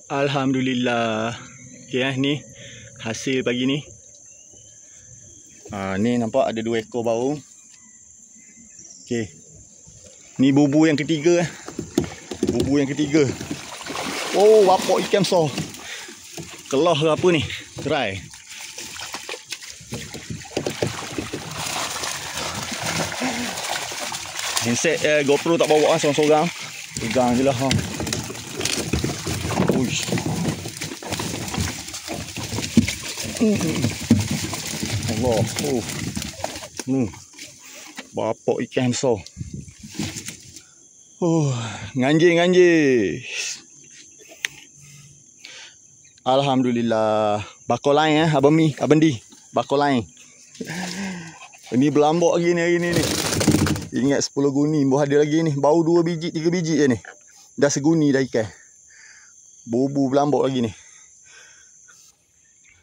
Alhamdulillah. Okay, ni hasil pagi ni. Ni nampak ada 2 ekor baru. Okay. Ni bubu yang ketiga. Bubu yang ketiga. Oh, bapak ikan besar. Kelah ke apa ni? Try. Handset GoPro tak bawa seorang-seorang. Pegang je lah. Uish. Allah. Bapak ikan besar. Nganjing. Alhamdulillah. Bakor lain Abang Mi, Abang Di. Bakor lain. Ini berlambak lagi ni hari ni. Ingat 10 guni. Baru ada lagi ni. Baru 2 biji, 3 biji je ni. Dah seguni dah ikan. Bubu berlambak lagi ni.